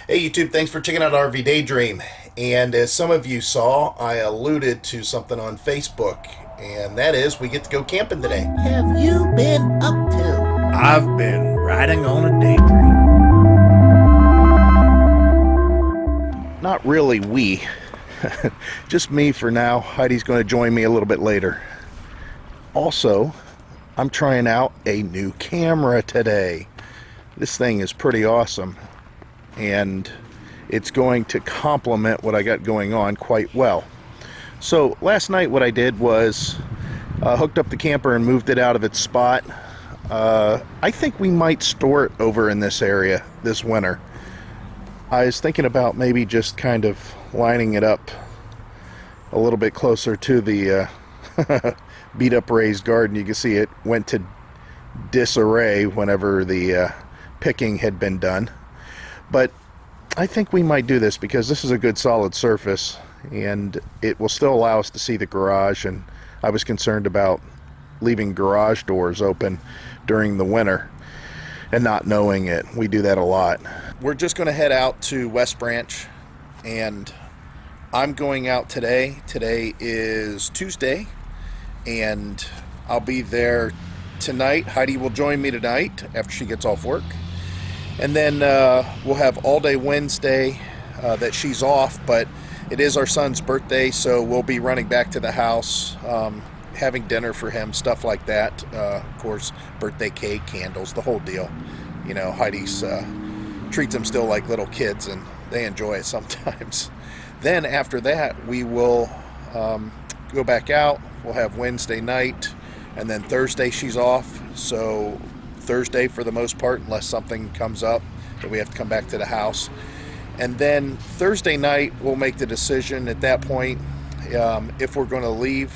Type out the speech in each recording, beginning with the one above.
Hey YouTube, thanks for checking out RV Daydream. And as some of you saw, I alluded to something on Facebook, and that is we get to go camping today. Have you been up to? I've been riding on a daydream. Not really we, just me for now. Heidi's going to join me a little bit later. Also, I'm trying out a new camera today. This thing is pretty awesome, and it's going to complement what I got going on quite well. So last night what I did was hooked up the camper and moved it out of its spot. I think we might store it over in this area this winter. I was thinking about maybe just kind of lining it up a little bit closer to the beat up raised garden. You can see it went to disarray whenever the picking had been done. But I think we might do this because this is a good solid surface and it will still allow us to see the garage, and I was concerned about leaving garage doors open during the winter and not knowing it. We do that a lot. We're just going to head out to West Branch, and I'm going out today. Today is Tuesday, and I'll be there tonight. Heidi will join me tonight after she gets off work. And then we'll have all day Wednesday that she's off, but it is our son's birthday, so we'll be running back to the house, having dinner for him, stuff like that. Of course, birthday cake, candles, the whole deal. You know, Heidi's treats them still like little kids, and they enjoy it sometimes. Then after that, we will go back out. We'll have Wednesday night, and then Thursday she's off, so Thursday for the most part, unless something comes up that we have to come back to the house. And then Thursday night we'll make the decision at that point if we're going to leave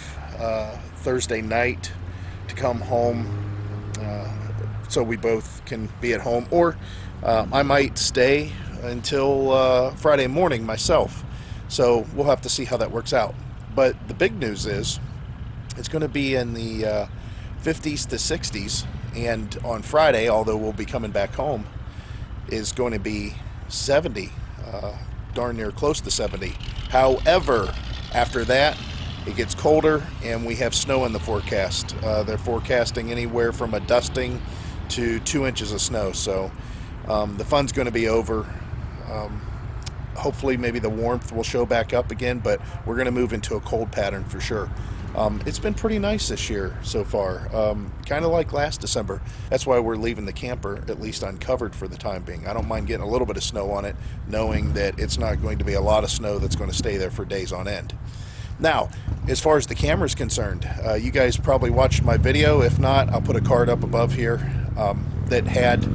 Thursday night to come home so we both can be at home, or I might stay until Friday morning myself. So we'll have to see how that works out. But the big news is it's going to be in the 50s to 60s, and on Friday, although we'll be coming back home, is going to be 70, darn near close to 70. However, after that, it gets colder and we have snow in the forecast. They're forecasting anywhere from a dusting to 2 inches of snow, so the fun's going to be over. Hopefully maybe the warmth will show back up again, but we're going to move into a cold pattern for sure. It's been pretty nice this year so far, kind of like last December. That's why we're leaving the camper at least uncovered for the time being. I don't mind getting a little bit of snow on it, knowing that it's not going to be a lot of snow that's going to stay there for days on end. Now, as far as the camera is concerned, you guys probably watched my video. If not, I'll put a card up above here that had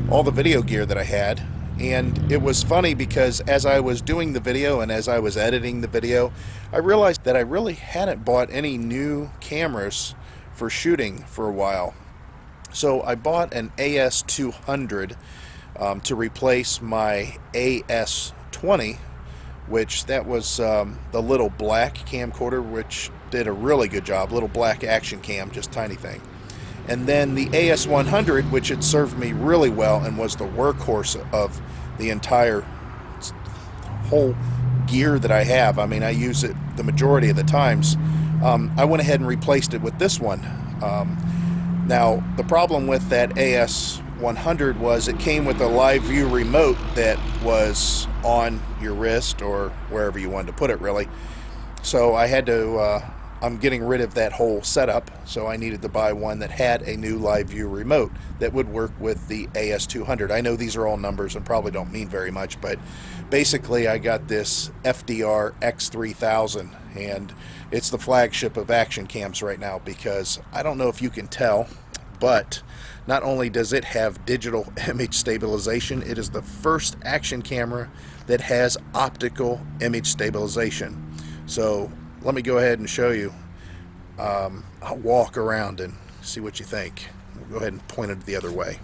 all the video gear that I had. And it was funny because as I was doing the video and as I was editing the video, I realized that I really hadn't bought any new cameras for shooting for a while. So I bought an AS200 to replace my AS20, which that was the little black camcorder, which did a really good job. Little black action cam, just tiny thing. And then the AS100, which had served me really well and was the workhorse of the entire whole gear that I have. I mean, I use it the majority of the times. I went ahead and replaced it with this one. Now, the problem with that AS100 was it came with a live view remote that was on your wrist or wherever you wanted to put it, really. So I had to... I'm getting rid of that whole setup, so I needed to buy one that had a new live view remote that would work with the AS200. I know these are all numbers and probably don't mean very much, but basically I got this FDR-X3000, and it's the flagship of action cams right now because I don't know if you can tell, but not only does it have digital image stabilization, it is the first action camera that has optical image stabilization. So let me go ahead and show you. I'll walk around and see what you think. We'll go ahead and point it the other way.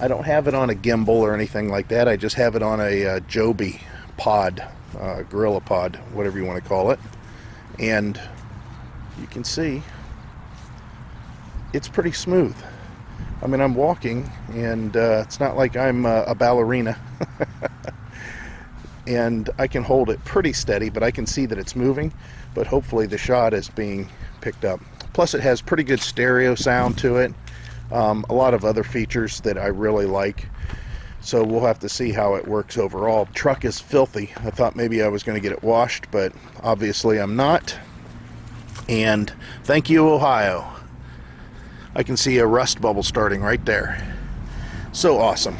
I don't have it on a gimbal or anything like that. I just have it on a Joby pod, Gorilla pod, whatever you want to call it. And you can see it's pretty smooth. I mean, I'm walking, and it's not like I'm a ballerina. And I can hold it pretty steady, but I can see that it's moving, but hopefully the shot is being picked up. Plus it has pretty good stereo sound to it, a lot of other features that I really like, so we'll have to see how it works overall. The truck is filthy. I thought maybe I was going to get it washed, but obviously I'm not. And thank you, Ohio. I can see a rust bubble starting right there. So awesome.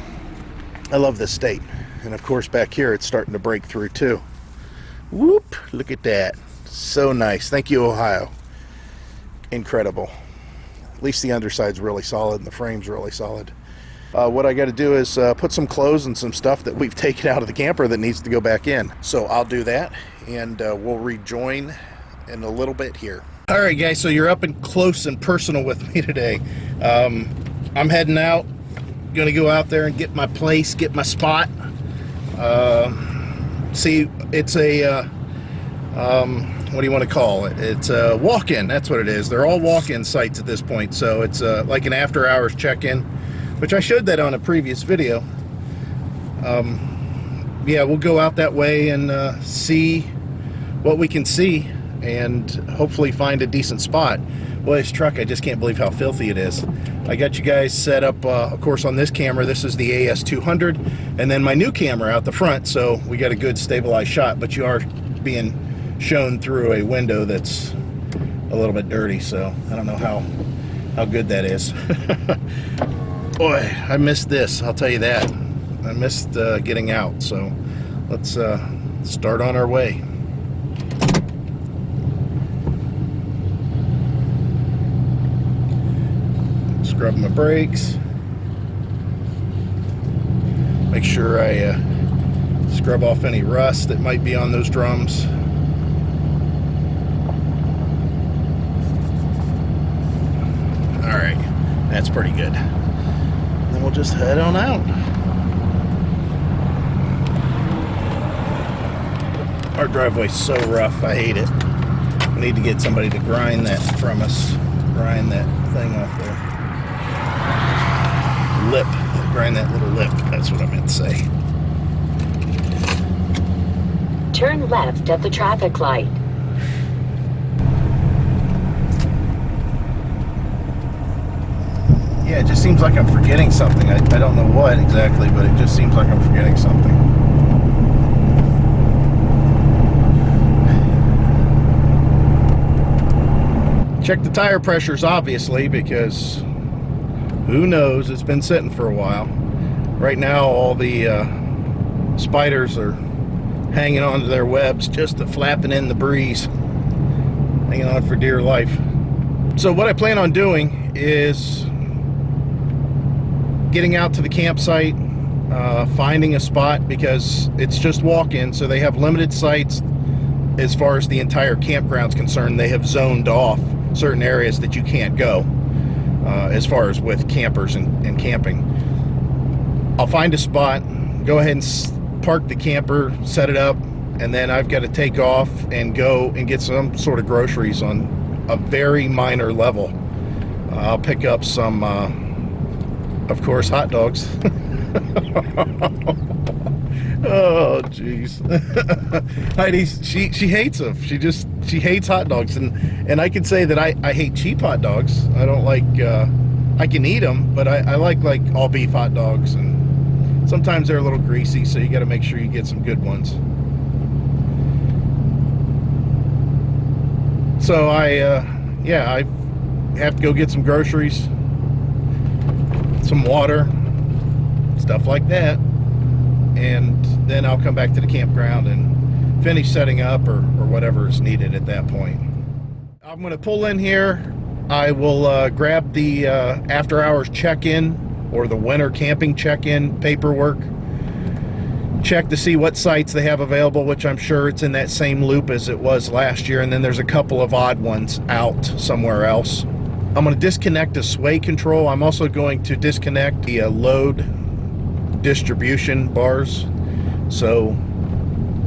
I love this state. And of course back here it's starting to break through too. Whoop, look at that. So nice. Thank you, Ohio. Incredible. At least the underside's really solid and the frame's really solid. What I got to do is put some clothes and some stuff that we've taken out of the camper that needs to go back in. So I'll do that, and we'll rejoin in a little bit here. All right, guys, so you're up and close and personal with me today. I'm heading out. Gonna go out there and get my place, get my spot. See, it's a what do you want to call it? It's a walk-in. That's what it is. They're all walk-in sites at this point, so it's like an after-hours check-in, which I showed that on a previous video. Yeah, we'll go out that way and see what we can see, and hopefully find a decent spot. Well, this truck, I just can't believe how filthy it is. I got you guys set up, of course, on this camera. This is the AS200, and then my new camera out the front, so we got a good stabilized shot, but you are being shown through a window that's a little bit dirty, so I don't know how good that is. Boy, I missed this, I'll tell you that. I missed getting out, so let's start on our way. Scrub my brakes. Make sure I scrub off any rust that might be on those drums. Alright, that's pretty good. Then we'll just head on out. Our driveway's so rough, I hate it. We need to get somebody to grind that from us. Grind that thing off there. Lip. Grind that little lip. That's what I meant to say. Turn left at the traffic light. Yeah, it just seems like I'm forgetting something. I don't know what exactly, but it just seems like I'm forgetting something. Check the tire pressures, obviously, because who knows, it's been sitting for a while. Right now all the spiders are hanging onto their webs, just flapping in the breeze, hanging on for dear life. So what I plan on doing is getting out to the campsite, finding a spot, because it's just walk-in, so they have limited sites as far as the entire campground's concerned. They have zoned off certain areas that you can't go, as far as with campers and camping. I'll find a spot, go ahead and park the camper, set it up, and then I've got to take off and go and get some sort of groceries on a very minor level. I'll pick up some, of course, hot dogs. Oh, jeez. Heidi, she hates them. She hates hot dogs, and I can say that I hate cheap hot dogs. I don't like, I can eat them, but I like all beef hot dogs, and sometimes they're a little greasy, so you got to make sure you get some good ones. So yeah, I have to go get some groceries, some water, stuff like that, and then I'll come back to the campground and finish setting up or whatever is needed at that point. I'm going to pull in here. I will grab the after hours check-in or the winter camping check-in paperwork, check to see what sites they have available, which I'm sure it's in that same loop as it was last year, and then there's a couple of odd ones out somewhere else. I'm going to disconnect the sway control. I'm also going to disconnect the load distribution bars, so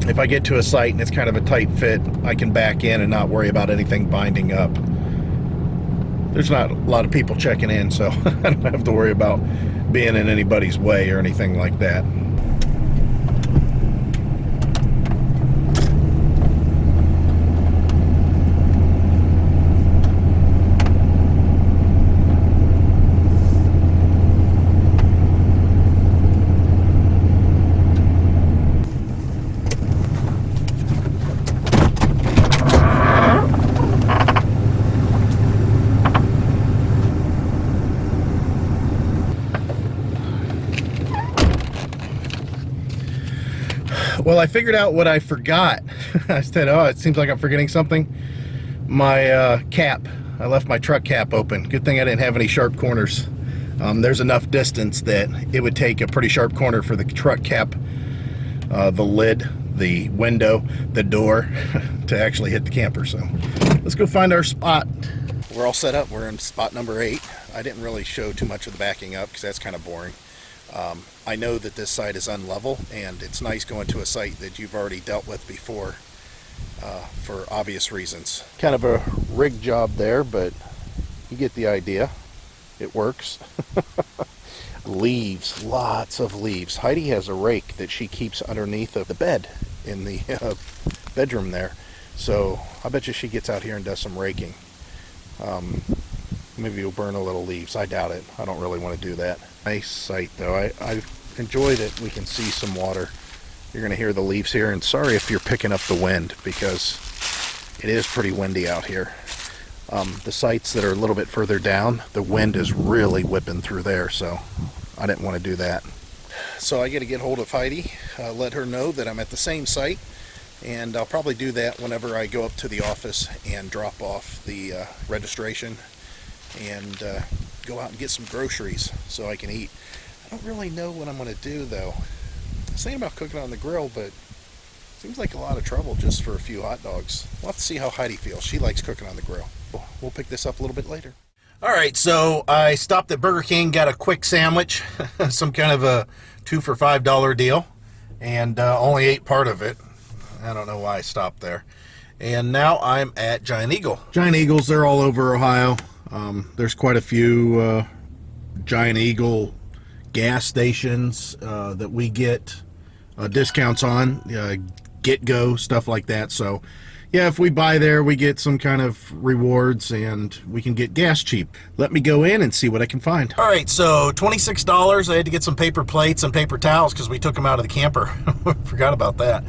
if I get to a site and it's kind of a tight fit, I can back in and not worry about anything binding up. there's not a lot of people checking in, so I don't have to worry about being in anybody's way or anything like that. Well, I figured out what I forgot. I said, oh, it seems like I'm forgetting something. My cap. I left my truck cap open. Good thing I didn't have any sharp corners. There's enough distance that it would take a pretty sharp corner for the truck cap, the lid, the window, the door to actually hit the camper. So let's go find our spot. We're all set up. We're in spot number 8. I didn't really show too much of the backing up because that's kind of boring. I know that this site is unlevel, and it's nice going to a site that you've already dealt with before for obvious reasons. Kind of a rig job there, but you get the idea. It works. Leaves, lots of leaves. Heidi has a rake that she keeps underneath of the bed in the bedroom there. So I bet you she gets out here and does some raking. Maybe you'll burn a little leaves. I doubt it. I don't really want to do that. Nice site though. I enjoy that we can see some water. You're going to hear the leaves here, and sorry if you're picking up the wind because it is pretty windy out here. The sites that are a little bit further down, the wind is really whipping through there, so I didn't want to do that. So I got to get hold of Heidi, let her know that I'm at the same site, and I'll probably do that whenever I go up to the office and drop off the registration and go out and get some groceries so I can eat. I don't really know what I'm going to do though. I was thinking about cooking on the grill, but it seems like a lot of trouble just for a few hot dogs. We'll have to see how Heidi feels. She likes cooking on the grill. We'll pick this up a little bit later. Alright, so I stopped at Burger King, got a quick sandwich, some kind of a 2 for $5 deal, and only ate part of it. I don't know why I stopped there. And now I'm at Giant Eagle. Giant Eagles, they're all over Ohio. There's quite a few Giant Eagle gas stations that we get discounts on, get-go, stuff like that. So yeah, if we buy there, we get some kind of rewards and we can get gas cheap. Let me go in and see what I can find. All right, so $26. I had to get some paper plates and paper towels because we took them out of the camper. Forgot about that.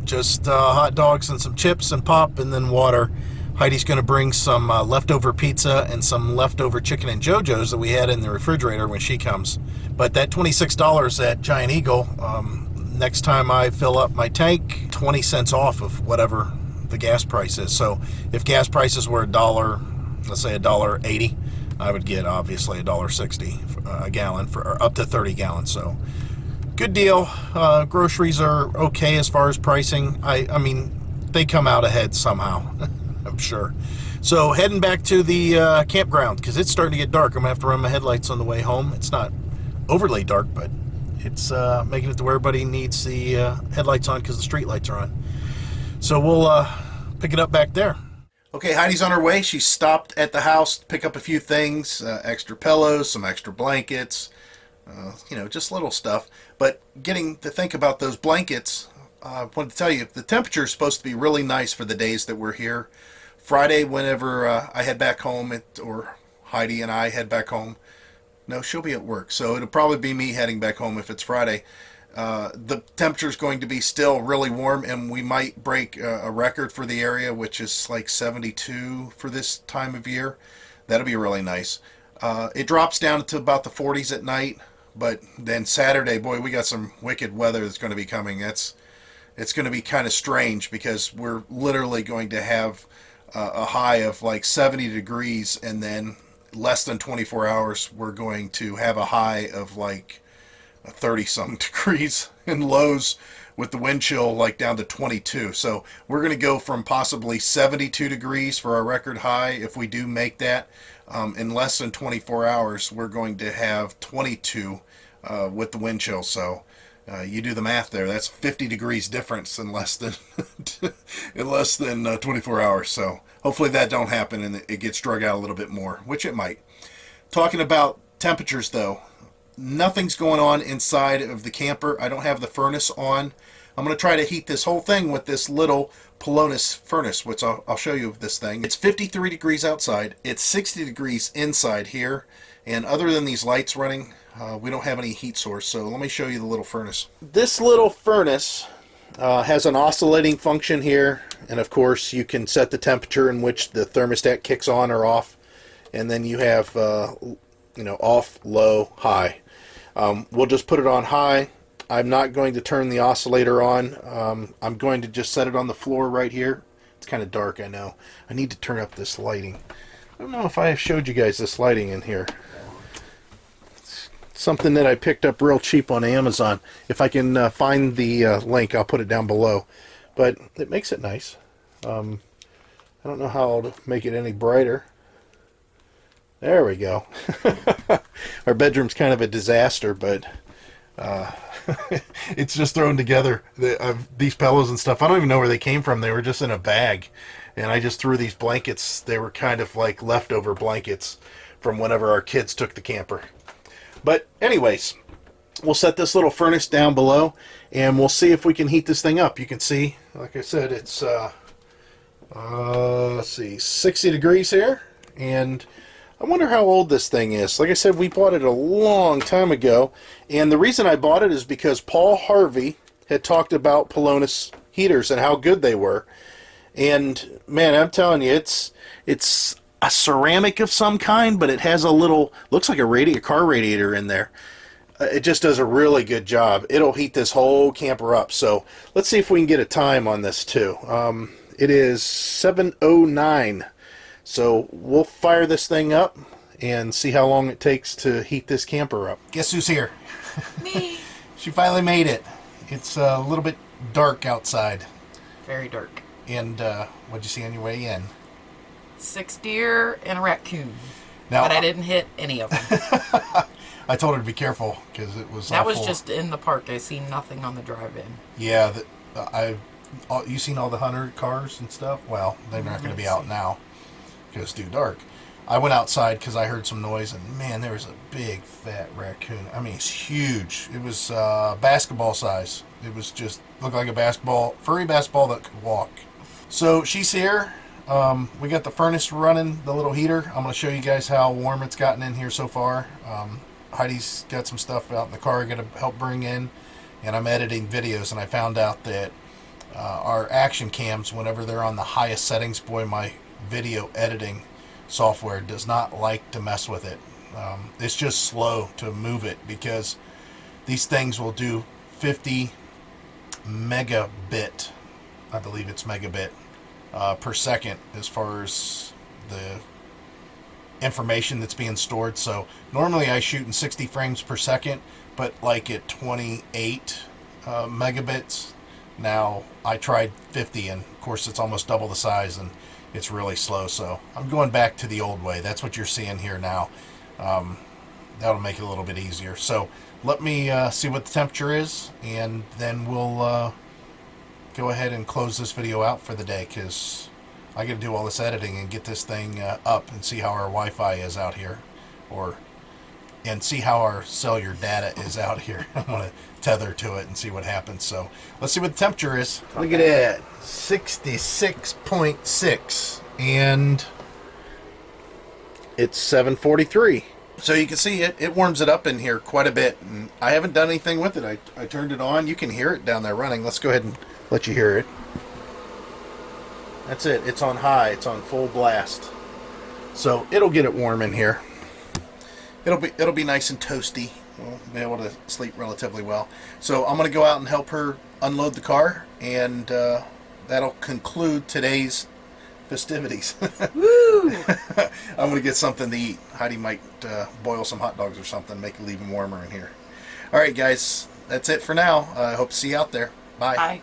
Just hot dogs and some chips and pop and then water. Heidi's going to bring some leftover pizza and some leftover chicken and JoJo's that we had in the refrigerator when she comes. But that $26 at Giant Eagle, next time I fill up my tank, 20 cents off of whatever the gas price is. So if gas prices were $1, let's say $1.80, I would get obviously $1.60 a gallon for up to 30 gallons. So good deal. Groceries are okay as far as pricing. I mean, they come out ahead somehow. I'm sure. So heading back to the campground because it's starting to get dark. I'm gonna have to run my headlights on the way home. It's not overly dark, but it's making it to where everybody needs the headlights on because the street lights are on. So we'll pick it up back there. Okay, Heidi's on her way. She stopped at the house to pick up a few things, extra pillows, some extra blankets, you know, just little stuff. But getting to think about those blankets, I wanted to tell you, the temperature is supposed to be really nice for the days that we're here. Friday, whenever I head back home, or Heidi and I head back home, no, she'll be at work, so it'll probably be me heading back home if it's Friday. The temperature is going to be still really warm, and we might break a record for the area, which is like 72 for this time of year. That'll be really nice. It drops down to about the 40s at night, but then Saturday, boy, we got some wicked weather that's going to be coming. It's going to be kind of strange because we're literally going to have a high of like 70 degrees, and then less than 24 hours we're going to have a high of like 30-some degrees, and lows with the wind chill like down to 22. So we're going to go from possibly 72 degrees for our record high. If we do make that, in less than 24 hours we're going to have 22 with the wind chill. So You do the math there. That's 50 degrees difference in less than in less than 24 hours. So hopefully that don't happen and it gets drug out a little bit more, which it might. Talking about temperatures though, nothing's going on inside of the camper. I don't have the furnace on. I'm going to try to heat this whole thing with this little Polonis furnace, which I'll show you this thing. It's 53 degrees outside. It's 60 degrees inside here. And other than these lights running, we don't have any heat source. So let me show you the little furnace. This little furnace has an oscillating function here. And of course, you can set the temperature in which the thermostat kicks on or off. And then you have, off, low, high. We'll just put it on high. I'm not going to turn the oscillator on. I'm going to just set it on the floor right here. It's kind of dark, I know. I need to turn up this lighting. I don't know if I have showed you guys this lighting in here. It's something that I picked up real cheap on Amazon. If I can find the link, I'll put it down below. But it makes it nice. I don't know how to make it any brighter. There we go. Our bedroom's kind of a disaster, but it's just thrown together. These pillows and stuff, I don't even know where they came from. They were just in a bag. And I just threw these blankets. They were kind of like leftover blankets from whenever our kids took the camper. But anyways, we'll set this little furnace down below. And we'll see if we can heat this thing up. You can see, like I said, it's, let's see, 60 degrees here. And I wonder how old this thing is. Like I said, we bought it a long time ago. And the reason I bought it is because Paul Harvey had talked about Polonis heaters and how good they were. And man, I'm telling you, it's a ceramic of some kind, but it has a little, looks like a car radiator in there. It just does a really good job. It'll heat this whole camper up. So let's see if we can get a time on this too. It is 7:09. So we'll fire this thing up and see how long it takes to heat this camper up. Guess who's here? Me. She finally made it. It's a little bit dark outside. Very dark. And what'd you see on your way in? 6 deer and a raccoon. Now, but I didn't hit any of them. I told her to be careful because it was That awful. was just in the park. I seen nothing on the drive-in. Yeah, you seen all the hunter cars and stuff? Well, they're not going to be out now because it's too dark. I went outside because I heard some noise, and man, there was a big fat raccoon. I mean, it's huge. It was basketball size. It was just looked like a furry basketball that could walk. So she's here. We got the furnace running, the little heater. I'm going to show you guys how warm it's gotten in here so far. Heidi's got some stuff out in the car I got to help bring in, and I'm editing videos, and I found out that our action cams, whenever they're on the highest settings, boy, my video editing software does not like to mess with it. It's just slow to move it because these things will do 50 megabit, I believe it's megabit per second as far as the information that's being stored. So normally I shoot in 60 frames per second, but like at 28 megabits. Now I tried 50, and of course it's almost double the size, and it's really slow. So I'm going back to the old way. That's what you're seeing here now. That'll make it a little bit easier. So let me see what the temperature is, and then we'll go ahead and close this video out for the day, because I got to do all this editing and get this thing up and see how our Wi-Fi is out here, and see how our cellular data is out here. I'm going to tether to it and see what happens. So let's see what the temperature is. Look at that, 66.6, and it's 7:43. So you can see it warms it up in here quite a bit, and I haven't done anything with it. I turned it on. You can hear it down there running. Let's go ahead and let you hear it. That's it. It's on high. It's on full blast. So it'll get it warm in here. It'll be nice and toasty. We'll be able to sleep relatively well. So I'm going to go out and help her unload the car, and that'll conclude today's festivities. Woo! I'm going to get something to eat. Heidi might boil some hot dogs or something, make it even warmer in here. All right, guys, that's it for now. I hope to see you out there. Bye. Bye.